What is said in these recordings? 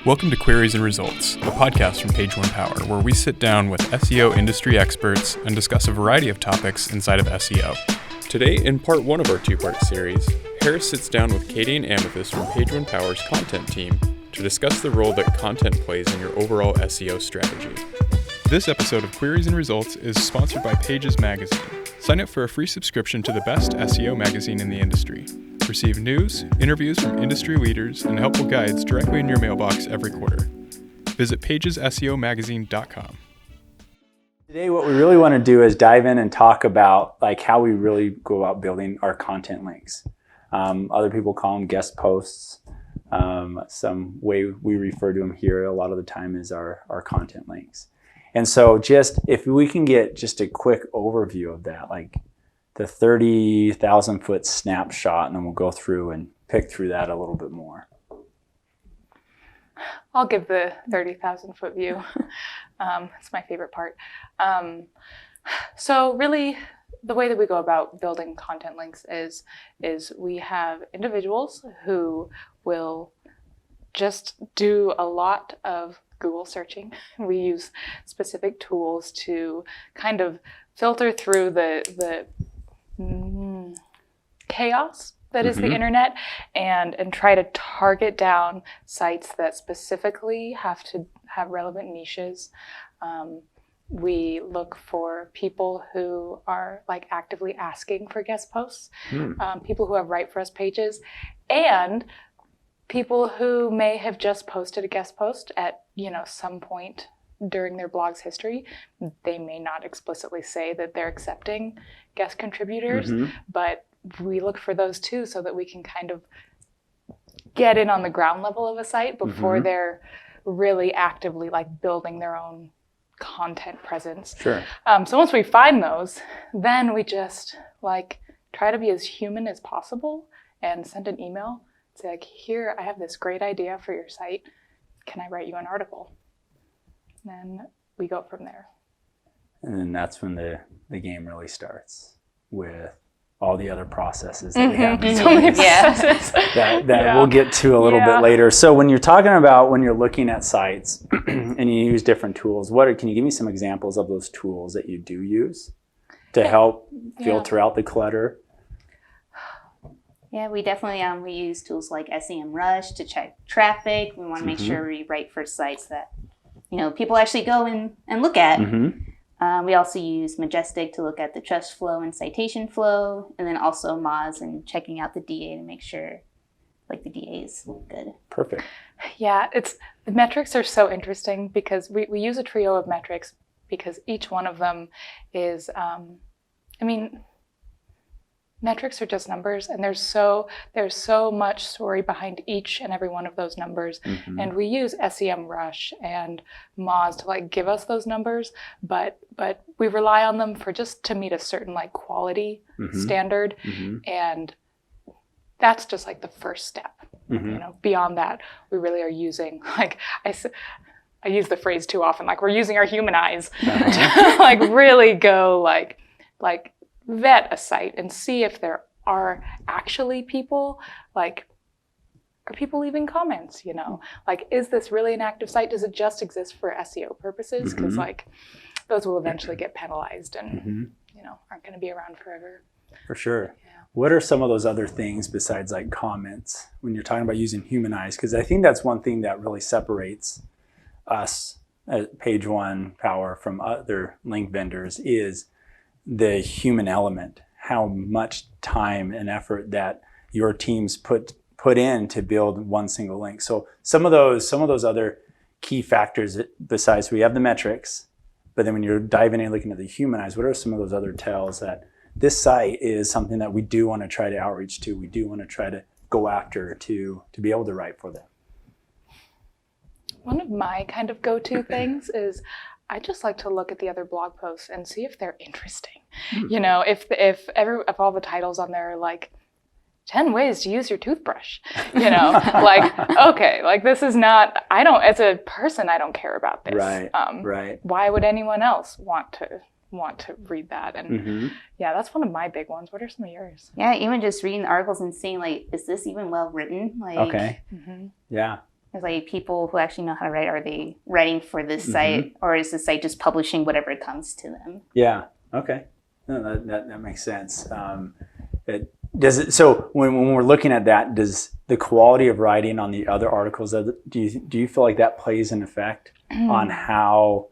Welcome to Queries and Results, the podcast from Page One Power, where we sit down with SEO industry experts and discuss a variety of topics inside of SEO. Today, in part one of our two-part series, Harris sits down with Katie and Amethyst from Page One Power's content team to discuss the role that content plays in your overall SEO strategy. This episode of Queries and Results is sponsored by Pages Magazine. Sign up for a free subscription to the best SEO magazine in the industry. Receive news, interviews from industry leaders, and helpful guides directly in your mailbox every quarter. Visit pagesseomagazine.com. Today, what we really want to do is dive in and talk about how we really go about building our content links. Other people call them guest posts. Some way we refer to them here a lot of the time is our content links. And so just if we can get just a quick overview of that, like the 30,000 foot snapshot, and then we'll go through and pick through that a little bit more. I'll give the 30,000 foot view. It's my favorite part. So really, the way that we go about building content links is we have individuals who will just do a lot of Google searching. We use specific tools to kind of filter through the chaos that is the internet and try to target down sites that specifically have to have relevant niches. We look for people who are actively asking for guest posts, people who have Write For Us pages, and people who may have just posted a guest post at some point during their blog's history. They may not explicitly say that they're accepting guest contributors, but we look for those too so that we can kind of get in on the ground level of a site before they're really actively building their own content presence. Sure. So once we find those, then we just try to be as human as possible and send an email. Say here, I have this great idea for your site. Can I write you an article? Then we go from there. And then that's when the game really starts with all the other processes that we have. So many processes. That we'll get to a little bit later. So when you're talking about when you're looking at sites and you use different tools, can you give me some examples of those tools that you do use to help filter out the clutter? Yeah, we definitely we use tools like SEMrush to check traffic. We want to make sure we write for sites that people actually go and look at. We also use Majestic to look at the trust flow and citation flow, and then also Moz and checking out the DA to make sure the DA is good. Perfect. Yeah, the metrics are so interesting because we use a trio of metrics because each one of them is, metrics are just numbers, and there's so much story behind each and every one of those numbers. And we use SEMrush and Moz to give us those numbers, but we rely on them for just to meet a certain quality standard, and that's just the first step. Beyond that, we really are using I use the phrase too often, we're using our Humanize to really go vet a site and see if there are actually people, are people leaving comments, is this really an active site? Does it just exist for SEO purposes? Because those will eventually get penalized and aren't going to be around forever. For sure. Yeah. What are some of those other things besides comments when you're talking about using Humanize? Because I think that's one thing that really separates us at Page One Power from other link vendors is the human element, how much time and effort that your teams put in to build one single link. So some of those other key factors besides we have the metrics, but then when you're diving in and looking at the Humanize, what are some of those other tells that this site is something that we do want to try to outreach to, we do want to try to go after to be able to write for them? One of my kind of go-to things is I just like to look at the other blog posts and see if they're interesting. If all the titles on there are 10 ways to use your toothbrush, okay, this is not, as a person, I don't care about this. Right. Why would anyone else want to read that? And that's one of my big ones. What are some of yours? Yeah, even just reading the articles and seeing is this even well written? Okay. Yeah. It's like people who actually know how to write, are they writing for this site, or is the site just publishing whatever comes to them? Yeah. Okay. No, that makes sense. So when we're looking at that, does the quality of writing on the other articles, do you feel like that plays an effect on how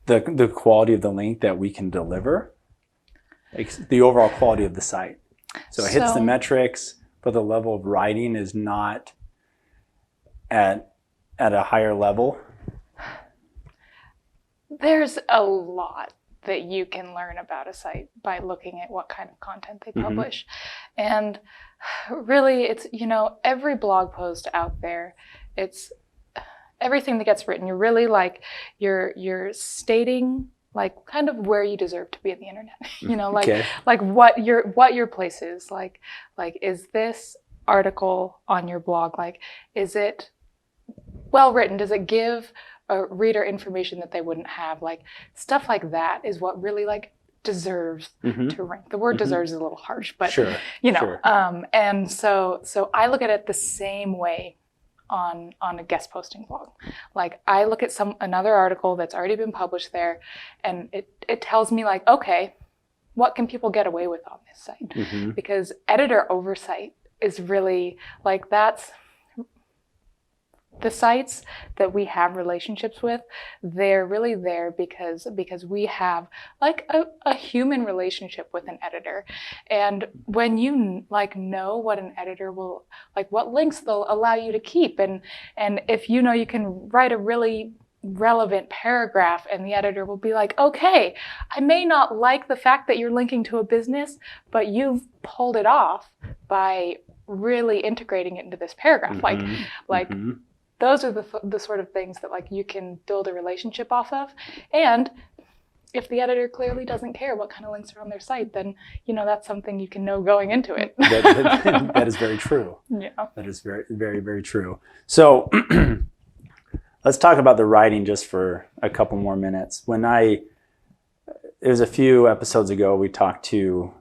the quality of the link that we can deliver, like the overall quality of the site? So it hits the metrics, but the level of writing is not at a higher level. There's a lot that you can learn about a site by looking at what kind of content they publish. And really, it's, every blog post out there, it's everything that gets written. You're really like, you're stating like kind of where you deserve to be in the internet, like what your place is, like is this article on your blog, like, is it well written? Does it give a reader information that they wouldn't have? Like stuff like that is what really like deserves to rank. The word deserves is a little harsh, but and so I look at it the same way on a guest posting blog. Like I look at another article that's already been published there, and it tells me like, okay, what can people get away with on this site? Because editor oversight is really like, that's the sites that we have relationships with. They're really there because we have like a human relationship with an editor. And when you like know what an editor will, like what links they'll allow you to keep, and if you can write a really relevant paragraph and the editor will be like, okay, I may not like the fact that you're linking to a business, but you've pulled it off by really integrating it into this paragraph. Like those are the sort of things that like you can build a relationship off of. And if the editor clearly doesn't care what kind of links are on their site, then that's something you can know going into it. That is very true. Yeah. That is very, very, very true. So let's talk about the writing just for a couple more minutes. It was a few episodes ago, we talked to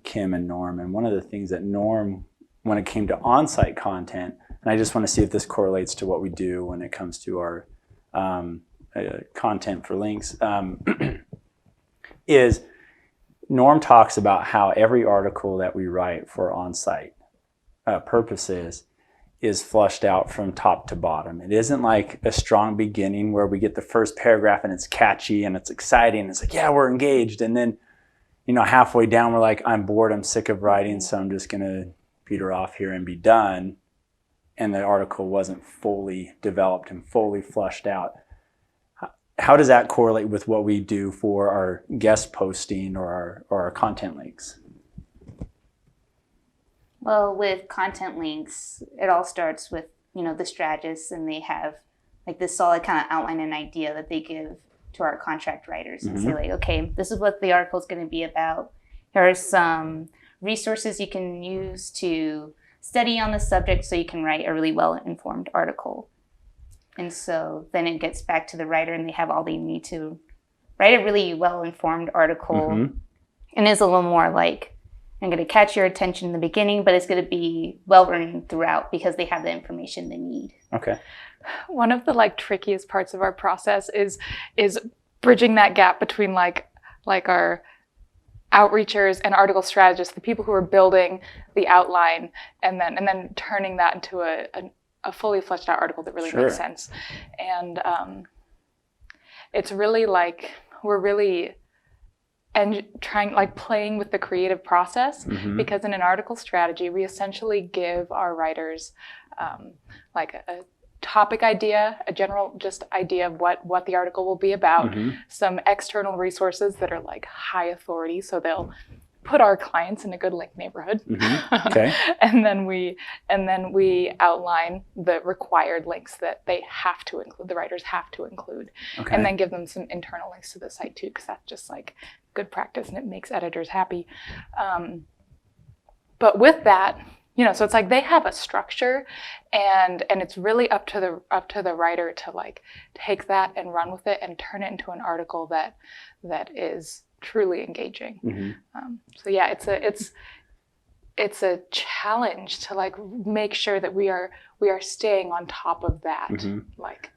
Kim and Norm, and one of the things that Norm, when it came to on-site content, and I just want to see if this correlates to what we do when it comes to our content for links, is Norm talks about how every article that we write for on-site purposes is flushed out from top to bottom. It isn't like a strong beginning where we get the first paragraph and it's catchy and it's exciting. It's like, yeah, we're engaged. And then, halfway down, we're like, I'm bored, I'm sick of writing, so I'm just going to peter off here and be done. And the article wasn't fully developed and fully flushed out. How does that correlate with what we do for our guest posting or our content links? Well, with content links, it all starts with, the strategists, and they have like this solid kind of outline and idea that they give to our contract writers and say like, okay, this is what the article is going to be about. Here are some resources you can use to study on the subject so you can write a really well-informed article. And so then it gets back to the writer, and they have all they need to write a really well-informed article. And it's a little more like, I'm going to catch your attention in the beginning, but it's going to be well-written throughout because they have the information they need. Okay. One of the like trickiest parts of our process is bridging that gap between like our outreachers and article strategists, the people who are building the outline, and then turning that into a fully fleshed out article that really makes sense. And it's really like we're really trying like playing with the creative process, because in an article strategy we essentially give our writers like a topic idea, a general just idea of what the article will be about, some external resources that are like high authority, so they'll put our clients in a good link neighborhood. Okay. and then we outline the required links that they have to include, the writers have to include, and then give them some internal links to the site too, because that's just like good practice and it makes editors happy. But with that, so it's like they have a structure, and it's really up to the writer to like take that and run with it and turn it into an article that is truly engaging. So yeah, it's a challenge to like make sure that we are staying on top of that. Like,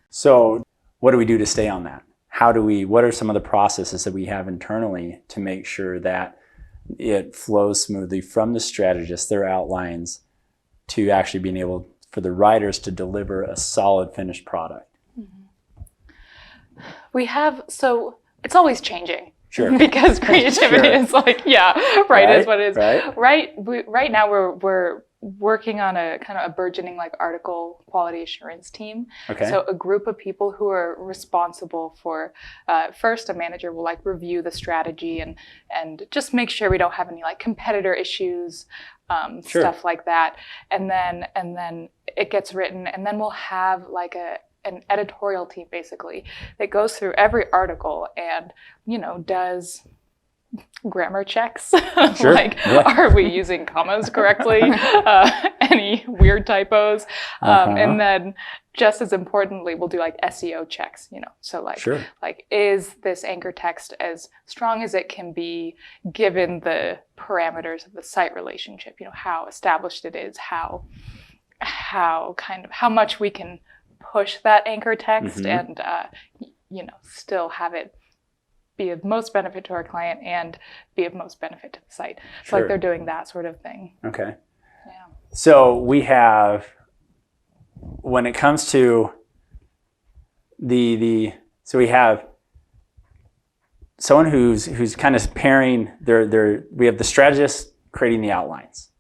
so what do we do to stay on that? What are some of the processes that we have internally to make sure that it flows smoothly from the strategist, their outlines, to actually being able for the writers to deliver a solid finished product? So it's always changing. Sure. Because creativity is like, is what it is. Right now we're working on a kind of a burgeoning like article quality assurance team. Okay. So a group of people who are responsible for, first a manager will like review the strategy and just make sure we don't have any like competitor issues, stuff like that. And then it gets written, and then we'll have like an editorial team basically that goes through every article and, does grammar checks. Are we using commas correctly? Any weird typos? And then just as importantly, we'll do like SEO checks, so like, is this anchor text as strong as it can be given the parameters of the site relationship, how established it is, how much we can push that anchor text and, still have it be of most benefit to our client and be of most benefit to the site. So like they're doing that sort of thing. Okay. Yeah. So we have, when it comes to so we have someone who's kind of pairing we have the strategist creating the outlines,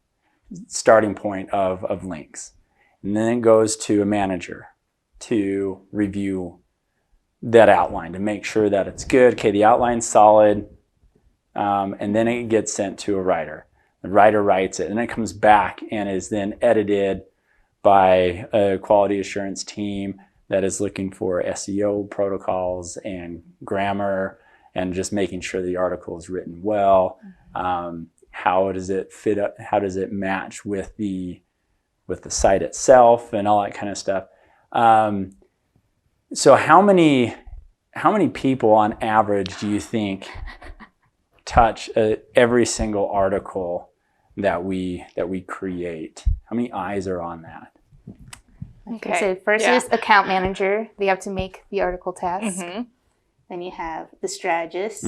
starting point of links. And then it goes to a manager to review that outline to make sure that it's good. Okay, the outline's solid. And then it gets sent to a writer. The writer writes it, and it comes back and is then edited by a quality assurance team that is looking for SEO protocols and grammar and just making sure the article is written well. How does it fit up? How does it match with the site itself and all that kind of stuff? So how many people on average do you think touch every single article that we create? How many eyes are on that? Okay, so first is account manager. They have to make the article task. Then you have the strategist.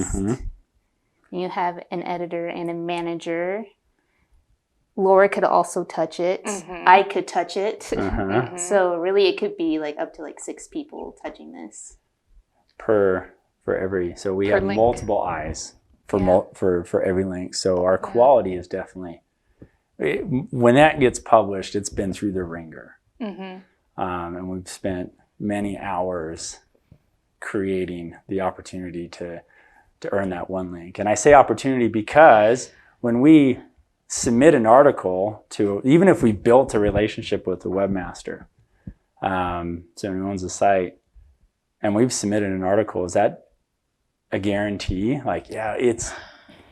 You have an editor and a manager. Laura could also touch it. I could touch it. So really it could be like up to like 6 people touching this. For every, so we have link. Multiple eyes for every link. So our quality is definitely, when that gets published, it's been through the ringer. And we've spent many hours creating the opportunity to earn that one link. And I say opportunity because when we submit an article to, even if we built a relationship with the webmaster, so who owns the site, and we've submitted an article, is that a guarantee? Like, it's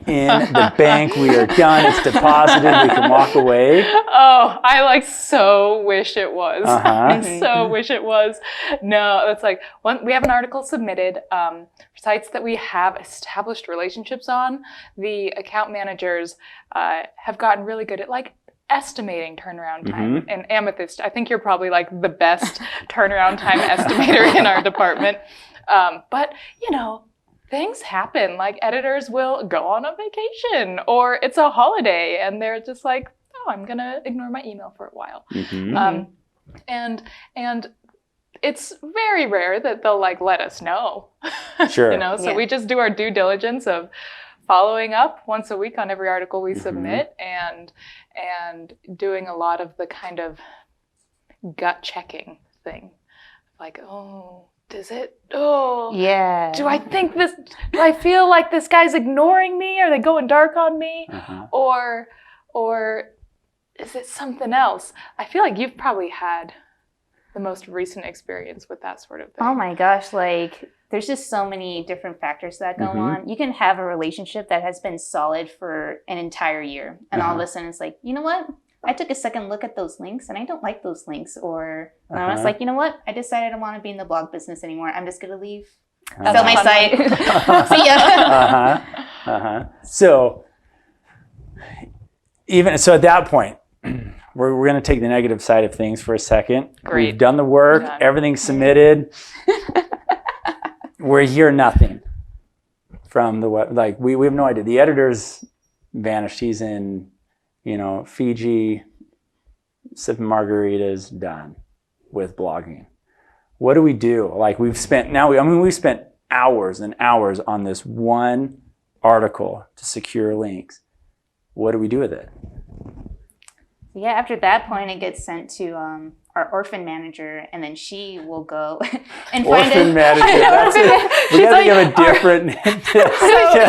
in the bank, we are done, it's deposited, we can walk away? Oh, I so wish it was. I so wish it was. No, it's like, we have an article submitted for sites that we have established relationships on. The account managers have gotten really good at estimating turnaround time. And Amethyst, I think you're probably the best turnaround time estimator in our department. But things happen. Editors will go on a vacation or it's a holiday and they're just like, oh, I'm going to ignore my email for a while. And it's very rare that they'll let us know. Sure. So we just do our due diligence of following up once a week on every article we submit and doing a lot of the kind of gut checking thing. Does it? Oh, yeah. Do I feel like this guy's ignoring me? Are they going dark on me? Or is it something else? I feel like you've probably had the most recent experience with that sort of thing. Oh my gosh, there's just so many different factors that go on. You can have a relationship that has been solid for an entire year, and all of a sudden it's like, you know what? I took a second look at those links and I don't like those links. Or I was like, you know what? I decided I don't want to be in the blog business anymore. I'm just going to leave. Sell my site. See ya. So even so, at that point, we're going to take the negative side of things for a second. Great. We've done the work. Done. Everything's submitted. We're hear nothing from the web. Like we have no idea. The editor's vanished. He's in, Fiji, sipping margaritas, done with blogging. What do we do? Like we've spent hours and hours on this one article to secure links. What do we do with it? Yeah, after that point, it gets sent to our Orphan Manager, and then she will go and find Orphan it. Manager. We got to give a different.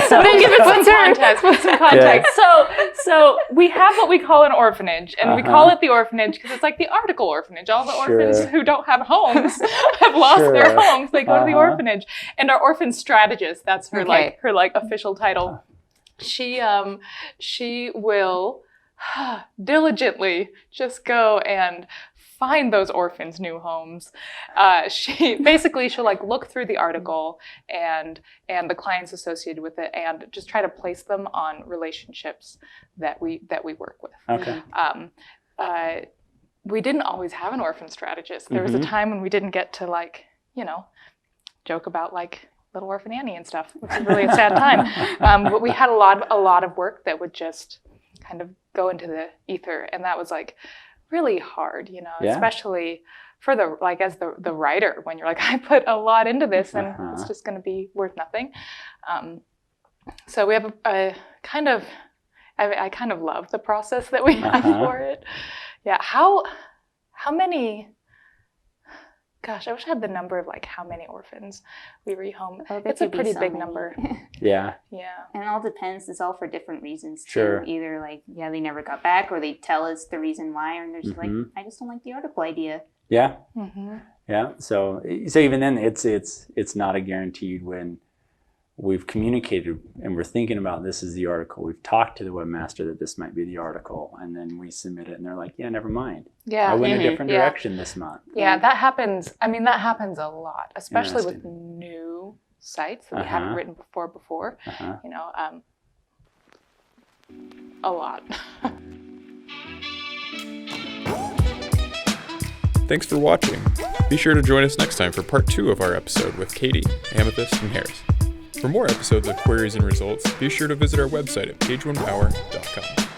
So we'll give it some context. Put some context. So we have what we call an orphanage, and we call it the orphanage because it's like the article orphanage. All the orphans who don't have homes have lost their homes. They go to the orphanage, and our orphan strategist. That's her her official title. She will diligently just go and find those orphans new homes. She'll look through the article and the clients associated with it and just try to place them on relationships that we work with. Okay. We didn't always have an orphan strategist. There was a time when we didn't get to joke about Little Orphan Annie and stuff, which is really a sad time. But we had a lot of work that would just kind of go into the ether, and that was really hard, especially for as the writer, when you're I put a lot into this and it's just going to be worth nothing. So we have I kind of love the process that we have for it. Yeah. How many? Gosh, I wish I had the number of how many orphans we rehome. It's a pretty big number. Yeah. Yeah. And it all depends. It's all for different reasons too. Sure. Either they never got back, or they tell us the reason why, and they're just I just don't like the article idea. Yeah. Mm-hmm. Yeah. So even then, it's not a guaranteed when we've communicated and we're thinking about this is the article. We've talked to the webmaster that this might be the article, and then we submit it, and they're like, "Yeah, never mind. Yeah, I went a different direction this month." Yeah, that happens. I mean, that happens a lot, especially with new sites that we haven't written before. A lot. Thanks for watching. Be sure to join us next time for part 2 of our episode with Katie, Amethyst, and Harris. For more episodes of Queries and Results, be sure to visit our website at pageonepower.com.